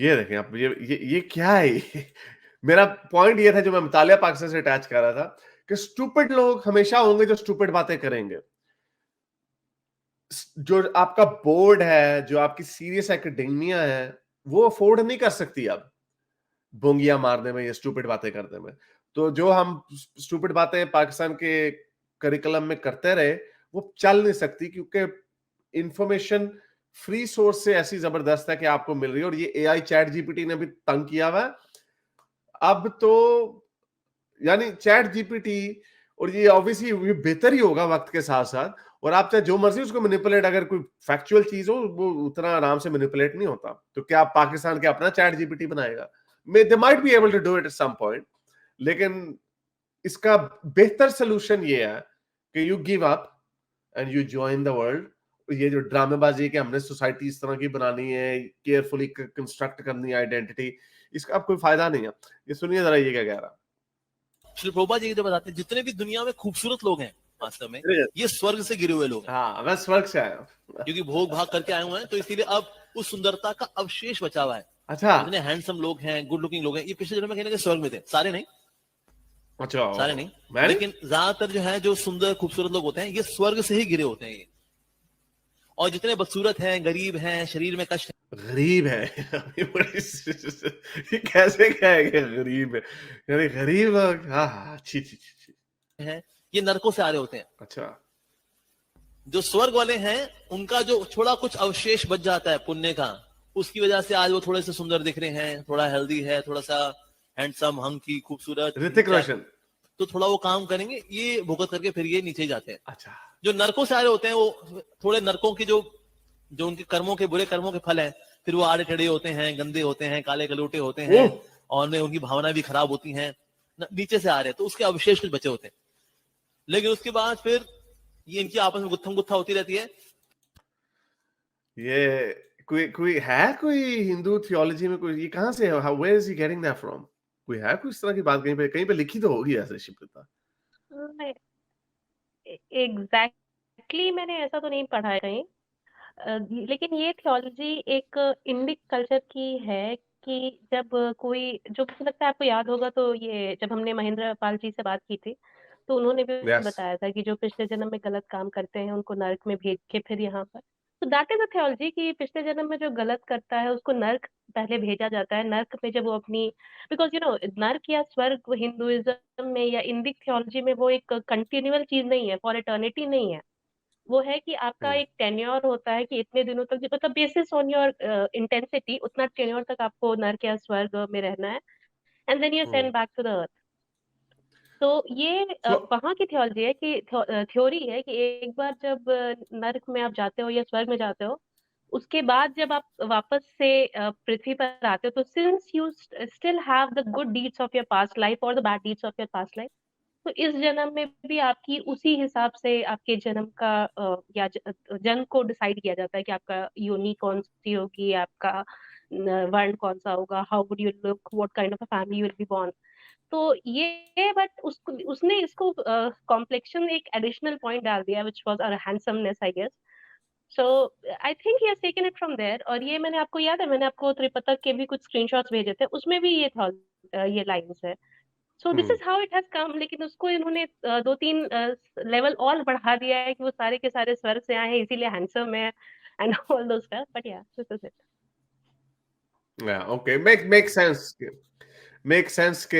ये देखें आप, ये क्या है ये? मेरा पॉइंट ये था जो मैं मुतालिया पाकिस्तान से अटैच कर रहा था कि स्टूपिड लोग हमेशा होंगे जो स्टूपिड बातें करेंगे। जो आपका बोर्ड है, जो आपकी सीरियस एकेडेमिया है, वो अफोर्ड नहीं कर सकती अब बोंगियां मारने में या स्टूपिड बातें करने में। तो जो हम स्टूपिड बातें पाकिस्तान के करिकुलम में करते रहे, वो चल नहीं सकती, क्योंकि इंफॉर्मेशन फ्री सोर्स से ऐसी जबरदस्त है कि आपको मिल रही है। और ये एआई चैट जीपीटी ने भी तंग किया हुआ है अब तो, यानी चैट जीपीटी। और ये ऑब्वियसली ये बेहतर ही होगा वक्त के साथ साथ। और आप चाहे जो मर्जी उसको मैनिपुलेट, अगर कोई फैक्चुअल चीज हो, वो उतना आराम से मैनिपुलेट नहीं होता। तो क्या पाकिस्तान के अपना चैट जीपीटी बनाएगा? They might be able to do it at some point, लेकिन इसका बेहतर सोल्यूशन ये है कि you give up and you join the world. ये जो ड्रामेबाजी है कि हमने सोसाइटी इस तरह की बनानी है, केयरफुली कंस्ट्रक्ट करनी है आइडेंटिटी, इसका अब कोई फायदा नहीं है। ये सुनिए जरा ये क्या कह रहा श्री प्रभुपाद जी जो बताते हैं, जितने भी दुनिया में खूबसूरत लोग हैं वास्तव में है। ये स्वर्ग से गिरे हुए लोग हैं, हाँ, मैं स्वर्ग से आया हूँ। क्योंकि भोग भाग करके आए हुए हैं, तो इसीलिए अब उस सुंदरता का अवशेष बचा हुआ है। अच्छा जितने हैंडसम लोग हैं, गुड लुकिंग लोग हैं, ये पिछले जन्म में कहीं ना कहीं स्वर्ग में थे। सारे नहीं, अच्छा, सारे नहीं, मैं नहीं? लेकिन ज्यादातर जो है, जो सुंदर खूबसूरत लोग होते हैं, ये स्वर्ग से ही गिरे होते हैं ये। और जितने बदसूरत हैं, गरीब हैं, शरीर में कष्ट गरीब है। अभी ये कैसे कहेंगे गरीब है? यानी गरीब लोग, हाँ हाँ, छी छी छी छी। है, ये नरकों से आ रहे होते हैं। अच्छा, जो स्वर्ग वाले हैं, उनका जो थोड़ा कुछ अवशेष बच जाता है पुण्य का, उसकी वजह से आज वो थोड़े से सुंदर दिख रहे हैं, थोड़ा हेल्दी है, थोड़ा सा हैंडसम, हंकी, खूबसूरत, ऋतिक रोशन। तो थोड़ा वो काम करेंगे, ये भुगत करके फिर ये नीचे जाते हैं। अच्छा, जो नरकों से आ रहे होते हैं, वो थोड़े नरकों की जो जो उनके कर्मों के, बुरे कर्मों के फल हैं, फिर वो आड़े टेढ़े होते हैं, गंदे होते हैं, काले कलूटे होते हैं, ओह, और उनमें उनकी भावना भी खराब होती हैं, नीचे से आ रहे हैं, तो उसके अवशेष कुछ बचे होते हैं। लेकिन उसके बाद फिर ये इनकी आपस में गुत्थम गुत्था होती रहती है। ये कोई कोई है, कोई हिंदू थियोलॉजी में कोई, ये कहाँ से है? Where is he getting that from? कोई है कोई इस तरह की बात? कहीं पे लिखी तो होगी ऐसे शिवप्रता। एग्जैक्टली मैंने ऐसा तो नहीं पढ़ा है कहीं। लेकिन ये थियोलॉजी एक इंडिक कल्चर की है कि जब कोई, जो मुझे लगता है आपको याद होगा, तो ये जब हमने महेंद्र पाल जी से बात की थी, तो उन्होंने भी यस। बताया था कि जो पिछले जन्म में गलत काम करते हैं उनको नर्क में भेज के फिर यहाँ पर, तो दैट इज अ थियोलॉजी कि पिछले जन्म में जो गलत करता है उसको नर्क पहले भेजा जाता है। नर्क में जब वो अपनी, बिकॉज नर्क या स्वर्ग हिंदुइज्म में या इंडिक थियोलॉजी में वो एक कंटिन्यूअल चीज नहीं है, फॉर एटर्निटी नहीं है। वो है कि आपका एक टेन्योर होता है कि इतने दिनों तक, मतलब बेसिस ऑन योर इंटेंसिटी, उतना टेन्योर तक आपको नर्क या स्वर्ग में रहना है, and then you send back to the earth. तो ये सो वहां की थियोलॉजी है कि थ्योरी है कि एक बार जब नर्क में आप जाते हो या स्वर्ग में जाते हो, उसके बाद जब आप वापस से पृथ्वी पर आते हो, तो since you still have the good deeds of your past life और the bad deeds of your past life, तो इस जन्म में भी आपकी उसी हिसाब से आपके जन्म का जन्म को डिसाइड किया जाता है कि आपका योनि कौन सी होगी, आपका वर्ण कौन सा होगा, how would you look, what kind of a family you will be born. तो ये बट उसको, उसने इसको कॉम्प्लेक्शन एक एडिशनल पॉइंट डाल दिया which was a handsomeness I guess. So I think he has taken it from there. और ये मैंने आपको याद है, मैंने आपको त्रिपतक के भी कुछ स्क्रीनशॉट्स भेजे थे, उसमें भी ये था, ये लाइंस है। So this is how it has come. लेकिन उसको इन्होंने दो तीन लेवल और बढ़ा दिया है कि वो सारे के सारे स्वर्ग से आए हैं इसीलिए हैंडसम है एंड ऑल दो स्टफ, बट या this is it. Okay, make sense. Make sense के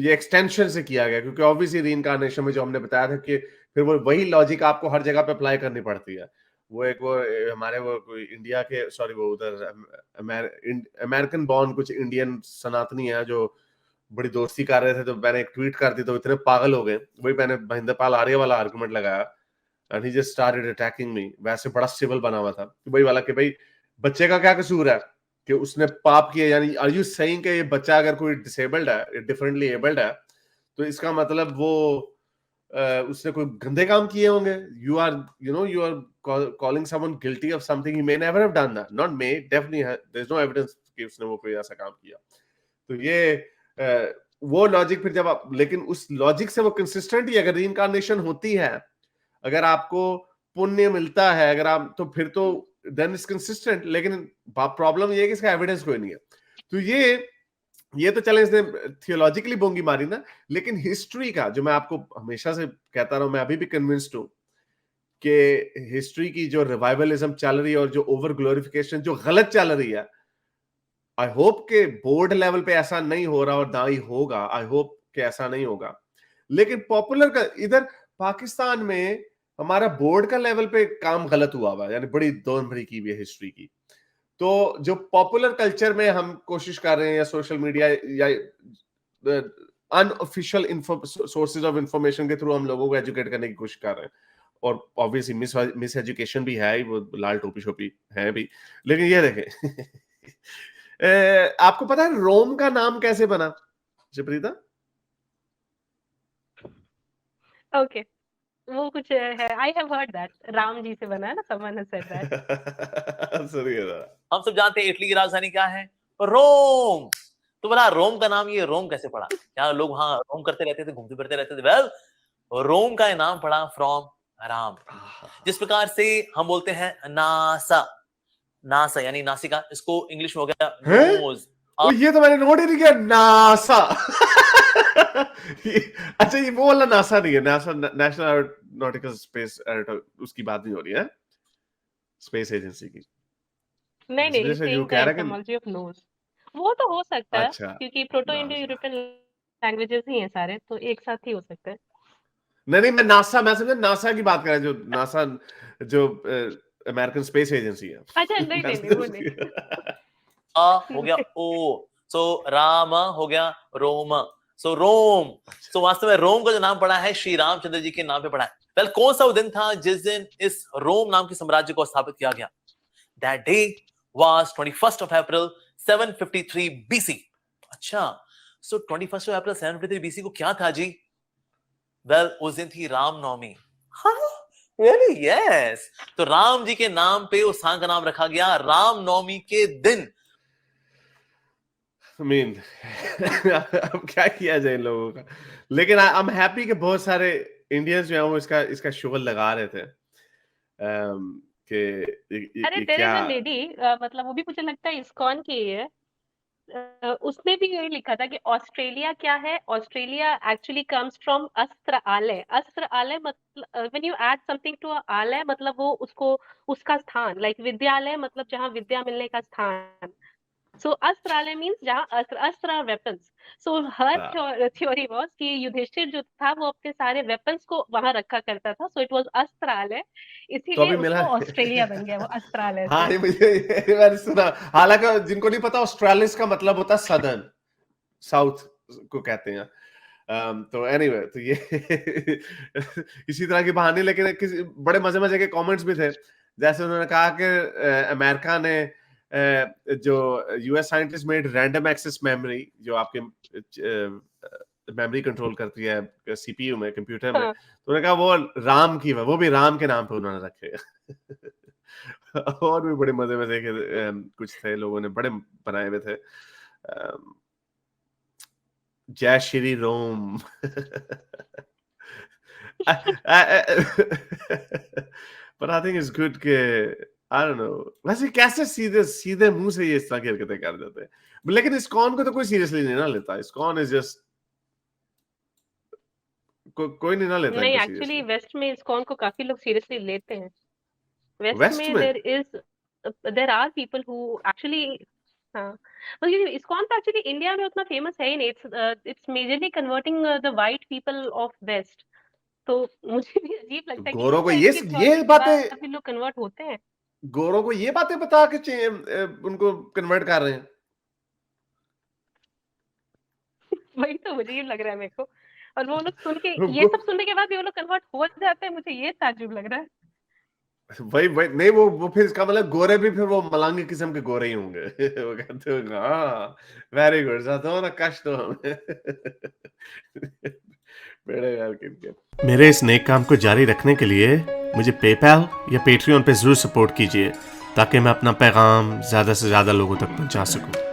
ये एक्सटेंशन से किया गया, क्योंकि ऑब्वियसली रीइंकार्नेशन में जो हमने बताया था कि फिर वो वही लॉजिक आपको हर जगह पे अप्लाई करनी पड़ती है। वो एक वो हमारे वो कोई इंडिया के, सॉरी, वो उधर अमेरिकन बॉर्न कुछ इंडियन सनातनी है जो बड़ी दोस्ती कर रहे थे, तो मैंने एक ट्वीट कर दी तो इतने पागल हो गए। वही मैंने महेंद्र पाल आर्य वाला आर्गुमेंट लगाया, and he just started attacking मी। वैसे बड़ा सिविल बना हुआ था, वही वाला कि भाई बच्चे का क्या कसूर है कि उसने पाप किया? यानी आर यू सेइंग कि ये बच्चा अगर कोई डिसेबल्ड है, डिफरेंटली एबल्ड है, तो इसका मतलब वो उसने कोई गंदे काम किए होंगे? You are calling someone guilty of something he may never have done that. Not may, definitely there's no evidence कि उसने वो कोई ऐसा काम किया। तो ये वो लॉजिक फिर जब आप, लेकिन उस लॉजिक से वो कंसिस्टेंट ही, अगर रीइंकार्नेशन होती है, अगर आपको पुण्य मिलता है, अगर आप, तो फिर तो देन इट्स कंसिस्टेंट। लेकिन प्रॉब्लम ये है कि इसका एविडेंस कोई नहीं है। तो ये तो चले इसने थियोलॉजिकली बोंगी मारी ना, लेकिन हिस्ट्री का जो मैं आपको हमेशा से कहता रहा हूं, मैं अभी भी कन्विंस्ड हूं कि हिस्ट्री की जो रिवाइवलिज्म चल रही है और जो ओवर ग्लोरिफिकेशन जो गलत चल रही है, आई होप के बोर्ड लेवल पे ऐसा नहीं हो रहा, और ना ही होगा। आई होप कि ऐसा नहीं होगा। लेकिन पॉपुलर का इधर पाकिस्तान में हमारा बोर्ड का लेवल पे काम गलत हुआ हुआ, यानी बड़ी दौड़ भरी की हुई है हिस्ट्री की। तो जो पॉपुलर कल्चर में हम कोशिश कर रहे हैं, या सोशल मीडिया या अनऑफिशियल सोर्सेज ऑफ इंफॉर्मेशन के थ्रू हम लोगों को एजुकेट करने की कोशिश कर रहे हैं, और ऑब्वियसली मिस एजुकेशन भी है, वो लाल टोपी शोपी है भी। लेकिन ये देखें आपको पता है रोम का नाम कैसे बना जयप्रीता? ओके, वो कुछ है, I have heard that Ram ji से बना है ना, समवन हैज सेड दैट। सुनिए जरा। हम सब जानते हैं इटली की राजधानी क्या है? रोम। तो बोला रोम का नाम ये रोम कैसे पड़ा? क्या लोग वहां रोम करते रहते थे, घूमते फिरते रहते थे? वेल, रोम का नाम पड़ा फ्रॉम राम। जिस प्रकार से हम बोलते हैं नासा, नासा यानी नासिका, इसको इंग्लिश में हो गया नोज। ये तो मैंने नोट ही नहीं किया, नासा। अच्छा, ये वो वाला नासा नहीं है, नासा नेशनल एरोनॉटिकल स्पेस, उसकी बात नहीं हो रही है, स्पेस एजेंसी की। नहीं, एटमॉलजी ऑफ नोज, वो तो हो सकता है। अच्छा, क्योंकि प्रोटो इंडो यूरोपियन लैंग्वेजेस ही हैं सारे, तो एक साथ ही हो सकते हैं। नहीं, मैं समझा नासा की बात कर रहा हूं, जो नासा जो अमेरिकन स्पेस एजेंसी है। अच्छा, नहीं वो नहीं। हो गया ओ, सो राम हो गया रोम, सो रोम। सो वास्तव में रोम का जो नाम पड़ा है श्री रामचंद्र जी के नाम पे पड़ा है। वेल, कौन सा वो दिन था जिस दिन इस रोम नाम के साम्राज्य को स्थापित किया गया? That day was 21st of April 753 BC। अच्छा, so 21st of April 753 BC को क्या था जी? वेल, उस दिन थी रामनवमी। हाँ, really? Yes। तो राम जी के नाम पे उस स्थान का नाम रखा गया रामनवमी के दिन। I mean, अब क्या किया जाए इन लोगों का। लेकिन आई एम हैप्पी कि बहुत सारे इंडियंस जो हैं वो इसका शुगल लगा रहे थे कि अरे देयर इज अ लेडी, मतलब वो भी मुझे लगता है इस्कॉन की है। उसने भी यही लिखा था कि ऑस्ट्रेलिया क्या है, ऑस्ट्रेलिया एक्चुअली कम्स फ्रॉम अस्त्र आलय। अस्त्र आलय मतलब when you add something to आलय, मतलब वो उसको उसका स्थान, लाइक विद्यालय मतलब जहाँ विद्या मिलने का स्थान। So अस्त्रालय means जहाँ अस्त्र weapons. So her theory was कि युधिष्ठिर जो था वो अपने सारे वेपन्स को वहां रखा करता था, so it was अस्त्रालय, इसीलिए उसको ऑस्ट्रेलिया बन गया वो अस्त्रालय से। हाँ, ये मैंने सुना। हालांकि जिनको नहीं पता, ऑस्ट्रेलिस का मतलब होता है सदर्न, साउथ को कहते हैं। तो एनीवे, तो ये इसी तरह की बहाने। लेकिन बड़े मजे के कमेंट्स भी थे, जैसे उन्होंने कहा कि अमेरिका ने जो US scientist made random access memory, जो आपके मेमोरी कंट्रोल करती है सीपीयू में, कंप्यूटर में। तो उन्होंने कहा वो राम की है, वो भी राम के नाम पे उन्होंने रखे। और भी बड़े मजे के कुछ थे, लोगों ने बड़े बनाए हुए थे। जय श्री रोम। But I think it's good कि I don't know, वैसे कैसे सीधे मुंह से ये इस तरह की हरकतें कर देते हैं। लेकिन इस्कॉन को तो कोई सीरियसली नहीं ना लेता। इस्कॉन इज जस्ट कोई नहीं ना लेता। नहीं, एक्चुअली वेस्ट में इस्कॉन को काफी लोग सीरियसली लेते हैं। वेस्ट में there are people who actually, हाँ, मतलब इस्कॉन तो एक्चुअली इंडिया में उतना फेमस है ही नहीं। It's majorly converting the white people of west. तो मुझे भी अजीब लगता है कि गोरों को ये बातें, काफी लोग कन्वर्ट होते हैं। गोरों को ये बातें बता के उनको कन्वर्ट कर रहे हैं। वही तो मुझे ये लग रहा है मेरे को। और वो लोग सुन के, ये सब सुनने के बाद भी वो लोग कन्वर्ट हो जाते हैं, मुझे ये ताज्जुब लग रहा है। वही नहीं, वो फिर इसका मतलब गोरे भी फिर वो मलांगी किस्म के गोरे ही होंगे। वो कहते हो हाँ, वेरी गुड, ज्यादा ना कष्ट हो हमें। मेरे इस नेक काम को जारी रखने के लिए मुझे पेपैल या पेट्रियन पे जरूर सपोर्ट कीजिए, ताकि मैं अपना पैगाम ज्यादा से ज्यादा लोगों तक पहुंचा सकूं।